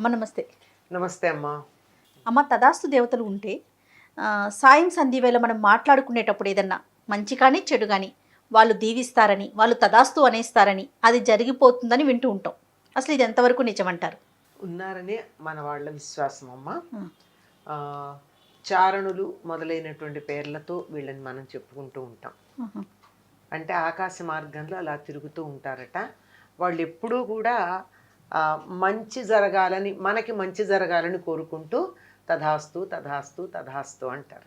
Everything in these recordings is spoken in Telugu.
అమ్మ నమస్తే. నమస్తే అమ్మా. అమ్మ తదాస్తు దేవతలు ఉంటే సాయం సంధి వేళ మనం మాట్లాడుకునేటప్పుడు ఏదన్నా మంచి కానీ చెడు కానీ వాళ్ళు దీవిస్తారని వాళ్ళు తదాస్తు అనేస్తారని అది జరిగిపోతుందని వింటూ ఉంటాం. అసలు ఇది ఎంతవరకు నిజమంటారు? ఉన్నారని మన వాళ్ళ విశ్వాసం అమ్మా. ఆ, ఆ, చారణులు మొదలైనటువంటి పేర్లతో వీళ్ళని మనం చెప్పుకుంటూ ఉంటాం. ఆహా. అంటే ఆకాశ మార్గంలో అలా తిరుగుతూ ఉంటారట. వాళ్ళు ఎప్పుడూ కూడా మంచి జరగాలని, మనకి మంచి జరగాలని కోరుకుంటూ తధాస్తు తధాస్తు తధాస్తు అంటారు.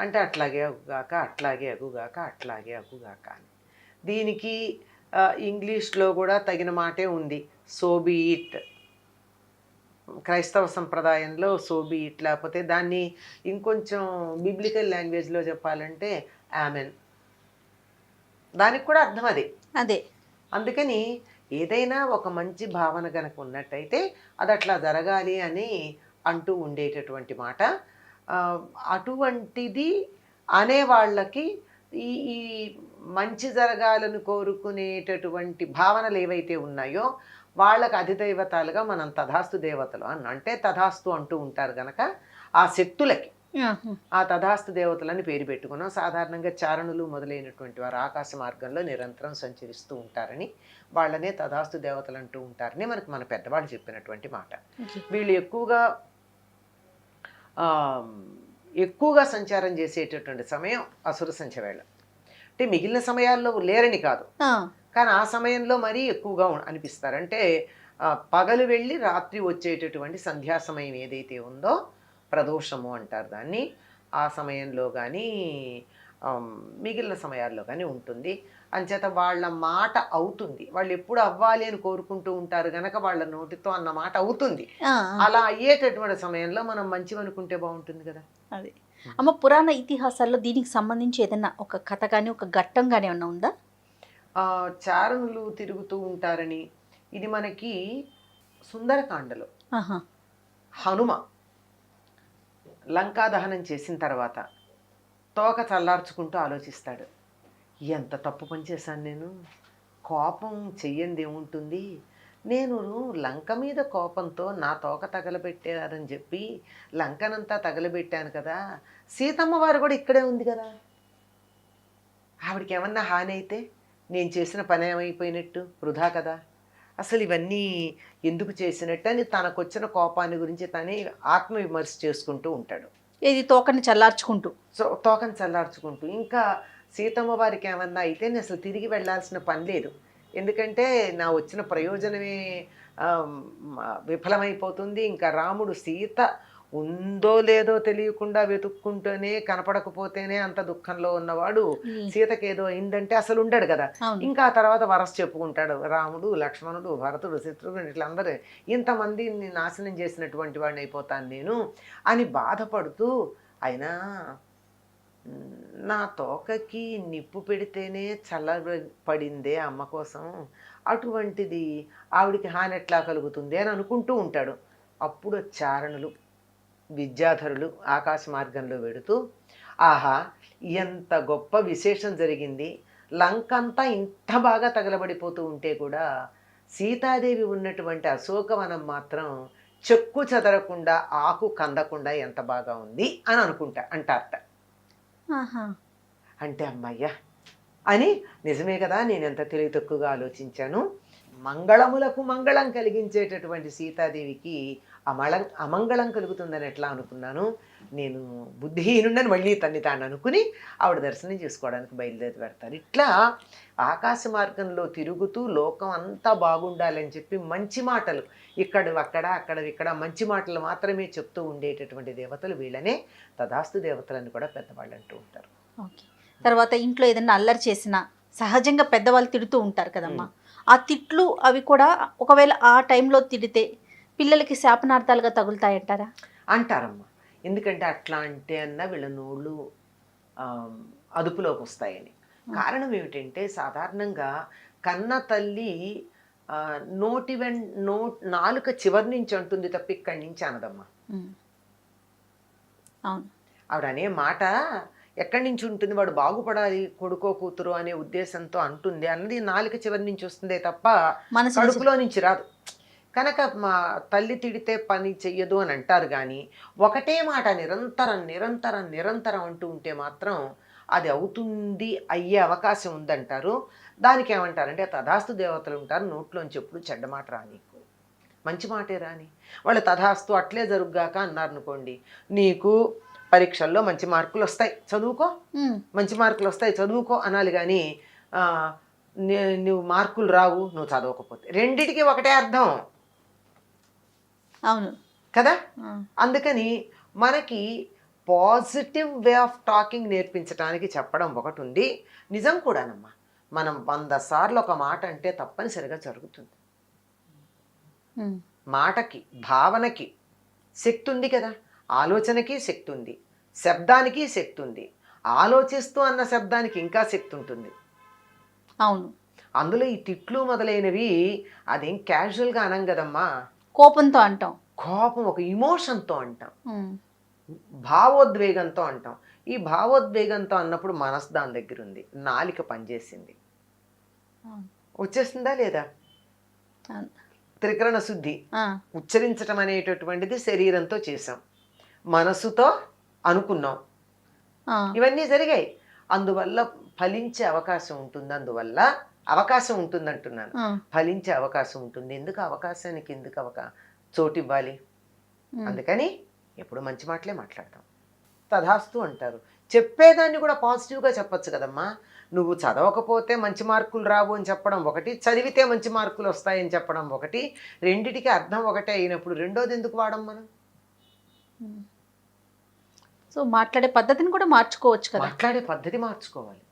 అంటే అట్లాగే అగుగాక, అట్లాగే అగుగాక, అట్లాగే అగుగాక అని. దీనికి ఇంగ్లీష్లో కూడా తగిన మాటే ఉంది, సోబీయిట్. క్రైస్తవ సంప్రదాయంలో సోబీయిట్, లేకపోతే దాన్ని ఇంకొంచెం బిబ్లికల్ లాంగ్వేజ్లో చెప్పాలంటే ఆమెన్. దానికి కూడా అర్థం అదే. అదే అందుకని ఏదైనా ఒక మంచి భావన కనుక ఉన్నట్టయితే అది అట్లా జరగాలి అని అంటూ ఉండేటటువంటి మాట. అటువంటిది అనేవాళ్ళకి ఈ ఈ మంచి జరగాలని కోరుకునేటటువంటి భావనలు ఏవైతే ఉన్నాయో వాళ్ళకి అధిదైవతాలుగా మనం తధాస్తు దేవతలు అంటే తధాస్తు అంటూ ఉంటారు కనుక ఆ శక్తులకి ఆ తధాస్తు దేవతలని పేరు పెట్టుకున్నాం. సాధారణంగా చారణులు మొదలైనటువంటి వారు ఆకాశ మార్గంలో నిరంతరం సంచరిస్తూ ఉంటారని వాళ్ళనే తధాస్తు దేవతలు అంటూ ఉంటారని మనకు మన పెద్దవాళ్ళు చెప్పినటువంటి మాట. వీళ్ళు ఎక్కువగా సంచారం చేసేటటువంటి సమయం అసుర సంధ్య వేళ. అంటే మిగిలిన సమయాల్లో లేరని కాదు, కానీ ఆ సమయంలో మరీ ఎక్కువగా అనిపిస్తారు. అంటే పగలు వెళ్ళి రాత్రి వచ్చేటటువంటి సంధ్యా సమయం ఏదైతే ఉందో ప్రదోషము అంటారు దాన్ని. ఆ సమయంలో కానీ మిగిలిన సమయాల్లో కానీ ఉంటుంది. అంచేత వాళ్ళ మాట అవుతుంది. వాళ్ళు ఎప్పుడు అవ్వాలి అని కోరుకుంటూ ఉంటారు కనుక వాళ్ళ నోటితో అన్న మాట అవుతుంది. అలా అయ్యేటటువంటి సమయంలో మనం మంచివి అనుకుంటే బాగుంటుంది కదా. అది అమ్మ, పురాణ ఇతిహాసాల్లో దీనికి సంబంధించి ఏదన్నా ఒక కథ కానీ ఒక ఘట్టం కానీ ఏమన్నా ఉందా? చారణులు తిరుగుతూ ఉంటారని ఇది మనకి సుందరకాండలో హనుమ లంకా దహనం చేసిన తర్వాత తోక చల్లార్చుకుంటూ ఆలోచిస్తాడు, ఎంత తప్పు పని చేశాను నేను, కోపం చెయ్యంది ఏముంటుంది, నేను లంక మీద కోపంతో నా తోక తగలబెట్టారని చెప్పి లంకనంతా తగలబెట్టాను కదా, సీతమ్మ వారు కూడా ఇక్కడే ఉంది కదా, ఆవిడకి ఏమన్నా హాని అయితే నేను చేసిన పని ఏమైపోయినట్టు, వృధా కదా, అసలు ఇవన్నీ ఎందుకు చేసినట్టు అని తనకొచ్చిన కోపాన్ని గురించి తనే ఆత్మవిమర్శ చేసుకుంటూ ఉంటాడు. ఇది తోకని చల్లార్చుకుంటూ. సో తోకని చల్లార్చుకుంటూ ఇంకా సీతమ్మ వారికి ఏమన్నా అయితే నేను అసలు తిరిగి వెళ్ళాల్సిన పని లేదు, ఎందుకంటే నా వచ్చిన ప్రయోజనమే విఫలమైపోతుంది. ఇంకా రాముడు సీత ఉందో లేదో తెలియకుండా వెతుక్కుంటూనే కనపడకపోతేనే అంత దుఃఖంలో ఉన్నవాడు సీతకి ఏదో అయిందంటే అసలు ఉండడు కదా. ఇంకా ఆ తర్వాత వరస చెప్పుకుంటాడు, రాముడు, లక్ష్మణుడు, భరతుడు, శత్రుఘ్నుడు ఇట్లా అందరూ ఇంతమందిని నాశనం చేసినటువంటి వాడిని అయిపోతాను నేను అని బాధపడుతూ, అయినా నా తోకకి నిప్పు పెడితేనే చల్లబడిందే అమ్మ కోసం, అటువంటిది ఆవిడికి హాని ఎట్లా కలుగుతుంది అని అనుకుంటూ ఉంటాడు. అప్పుడు చారణులు విద్యాధరులు ఆకాశ మార్గంలో వెడుతూ, ఆహా ఎంత గొప్ప విశేషం జరిగింది, లంకంతా ఇంత బాగా తగలబడిపోతూ ఉంటే కూడా సీతాదేవి ఉన్నటువంటి అశోకవనం మాత్రం చెక్కు చెదరకుండా ఆకు కందకుండా ఎంత బాగా ఉంది అని అంటారట. అంటే అమ్మయ్యా అని, నిజమే కదా, నేను ఎంత తెలివి తక్కువగా ఆలోచించాను, మంగళములకు మంగళం కలిగించేటటువంటి సీతాదేవికి అమంగళం కలుగుతుందని ఎట్లా అనుకున్నాను, నేను బుద్ధిహీనుండని మళ్ళీ తన్ని తాను అనుకుని ఆవిడ దర్శనం చేసుకోవడానికి బయలుదేరి పెడతారు. ఇట్లా ఆకాశ మార్గంలో తిరుగుతూ లోకం అంతా బాగుండాలని చెప్పి మంచి మాటలు ఇక్కడ మంచి మాటలు మాత్రమే చెప్తూ ఉండేటటువంటి దేవతలు వీళ్ళనే తదాస్తు దేవతలని కూడా పెద్దవాళ్ళు అంటూ ఉంటారు. ఓకే. తర్వాత ఇంట్లో ఏదైనా అల్లరి చేసినా సహజంగా పెద్దవాళ్ళు తిడుతూ ఉంటారు కదమ్మా, ఆ తిట్లు అవి కూడా ఒకవేళ ఆ టైంలో తిడితే పిల్లలకి శాపనార్థాలుగా తగులుతాయంటారా? అంటారమ్మా. ఎందుకంటే అట్లా అంటే అన్న వీళ్ళ నోళ్ళు అదుపులోకి వస్తాయని. కారణం ఏమిటంటే సాధారణంగా కన్న తల్లి నాలుక చివరి నుంచి అంటుంది తప్ప ఇక్కడి నుంచి అనదమ్మా. ఆవిడ అనే మాట ఎక్కడి నుంచి ఉంటుంది, వాడు బాగుపడాలి కొడుకో కూతురు అనే ఉద్దేశంతో అంటుంది అన్నది నాలుక చివరి నుంచి వస్తుందే తప్ప కడుపులో నుంచి రాదు. కనుక మా తల్లి తిడితే పని చెయ్యదు అని అంటారు కానీ ఒకటే మాట నిరంతరం నిరంతరం నిరంతరం అంటూ ఉంటే మాత్రం అది అవుతుంది, అయ్యే అవకాశం ఉందంటారు. దానికి ఏమంటారంటే తథాస్తు దేవతలు ఉంటారు, నోట్లోంచి ఎప్పుడు చెడ్డ మాట రాని, మంచి మాటే రాని. వాళ్ళు తథాస్తు అట్లే జరుగుగాక అన్నారు అనుకోండి, నీకు పరీక్షల్లో మంచి మార్కులు వస్తాయి చదువుకో, మంచి మార్కులు వస్తాయి చదువుకో అనాలి కానీ నువ్వు మార్కులు రావు నువ్వు చదవకపోతే. రెండిటికి ఒకటే అర్థం. అవును కదా. అందుకని మనకి పాజిటివ్ వే ఆఫ్ టాకింగ్ నేర్పించడానికి చెప్పడం ఒకటి ఉంది. నిజం కూడానమ్మా, మనం 100 సార్లు ఒక మాట అంటే తప్పనిసరిగా జరుగుతుంది. మాటకి భావనకి శక్తి ఉంది కదా, ఆలోచనకి శక్తి ఉంది, శబ్దానికి శక్తి ఉంది. ఆలోచిస్తూ అన్న శబ్దానికి ఇంకా శక్తి ఉంటుంది. అవును, అందులో ఈ తిట్లు మొదలైనవి అదేం క్యాజువల్గా అనం కదమ్మా, కోపంతో అంటాం, కోపం ఒక ఇమోషన్తో అంటాం, భావోద్వేగంతో అంటాం. ఈ భావోద్వేగంతో అన్నప్పుడు మనసు దాని దగ్గర ఉంది, నాలిక పనిచేసింది, వచ్చేస్తుందా లేదా? త్రికరణ శుద్ధి ఉచ్చరించటం అనేటటువంటిది శరీరంతో చేసాం, మనసుతో అనుకున్నాం, ఇవన్నీ జరిగాయి. అందువల్ల ఫలించే అవకాశం ఉంటుంది. అందువల్ల అవకాశం ఉంటుంది అంటున్నాను, ఫలించే అవకాశం ఉంటుంది. ఎందుకు అవకాశానికి ఎందుకు చోటు ఇవ్వాలి? అందుకని ఎప్పుడు మంచి మాటలే మాట్లాడతాం. తథాస్తు అంటారు. చెప్పేదాన్ని కూడా పాజిటివ్గా చెప్పచ్చు కదమ్మా. నువ్వు చదవకపోతే మంచి మార్కులు రావు అని చెప్పడం ఒకటి, చదివితే మంచి మార్కులు వస్తాయని చెప్పడం ఒకటి. రెండిటికి అర్థం ఒకటే అయినప్పుడు రెండోది ఎందుకు వాడం మనం? సో మాట్లాడే పద్ధతిని కూడా మార్చుకోవచ్చు కదా. మాట్లాడే పద్ధతి మార్చుకోవాలి.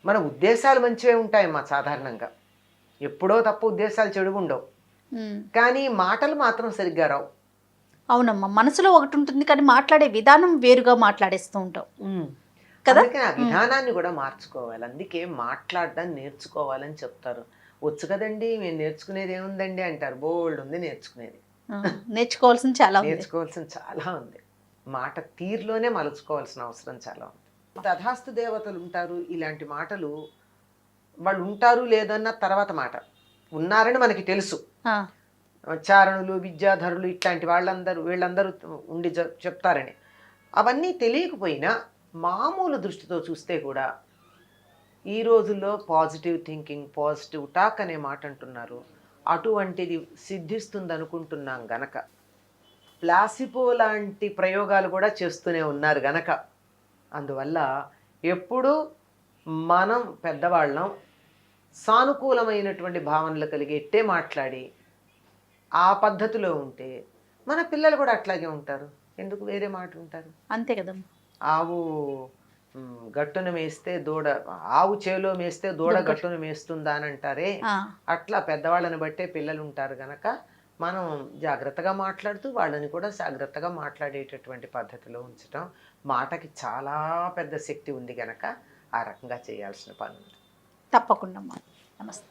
మన ఉద్దేశాలు మంచివే ఉంటాయమ్మా సాధారణంగా, ఎప్పుడో తప్పు ఉద్దేశాలు చెడు ఉండవు, కానీ మాటలు మాత్రం సరిగ్గా రావు. అవునమ్మా, మనసులో ఒకటి ఉంటుంది కానీ మాట్లాడే విధానం వేరుగా మాట్లాడేస్తూ ఉంటాం కదా. అందుకని ఆ విధానాన్ని కూడా మార్చుకోవాలి. అందుకే మాట్లాడడాన్ని నేర్చుకోవాలని చెప్తారు. వచ్చు కదండి మేము నేర్చుకునేది ఏముందండి అంటారు, బోల్డ్ ఉంది నేర్చుకునేది. నేర్చుకోవాల్సింది చాలా ఉంది. మాట తీరులోనే మలుచుకోవాల్సిన అవసరం చాలా ఉంది. తథాస్తు దేవతలు ఉంటారు. ఇలాంటి మాటలు వాళ్ళు ఉంటారు లేదన్న తర్వాత మాట, ఉన్నారని మనకి తెలుసు. చారణులు, విద్యాధరులు ఇట్లాంటి వీళ్ళందరూ ఉండి చెప్తారని. అవన్నీ తెలియకపోయినా మామూలు దృష్టితో చూస్తే కూడా ఈ రోజుల్లో పాజిటివ్ థింకింగ్, పాజిటివ్ టాక్ అనే మాట అంటున్నారు. అటువంటిది సిద్ధిస్తుంది అనుకుంటున్నాం గనక, ప్లాసిబో లాంటి ప్రయోగాలు కూడా చేస్తూనే ఉన్నారు గనక, అందువల్ల ఎప్పుడూ మనం పెద్దవాళ్ళం సానుకూలమైనటువంటి భావనలు కలిగేట్టే మాట్లాడి ఆ పద్ధతిలో ఉంటే మన పిల్లలు కూడా అట్లాగే ఉంటారు. ఎందుకు వేరే మాట ఉంటారు? అంతే కదమ్మా. ఆవు గట్టున మేస్తే దూడ, ఆవు చేలో మేస్తే దూడ గట్టున మేస్తుందా అని అంటారే, అట్లా పెద్దవాళ్ళని బట్టే పిల్లలు ఉంటారు గనక మనం జాగ్రత్తగా మాట్లాడుతూ వాళ్ళని కూడా జాగ్రత్తగా మాట్లాడేటటువంటి పద్ధతిలో ఉంచటం. మాటకి చాలా పెద్ద శక్తి ఉంది గనక ఆ రకంగా చేయాల్సిన పని ఉంది. తప్పకుండా. నమస్తే.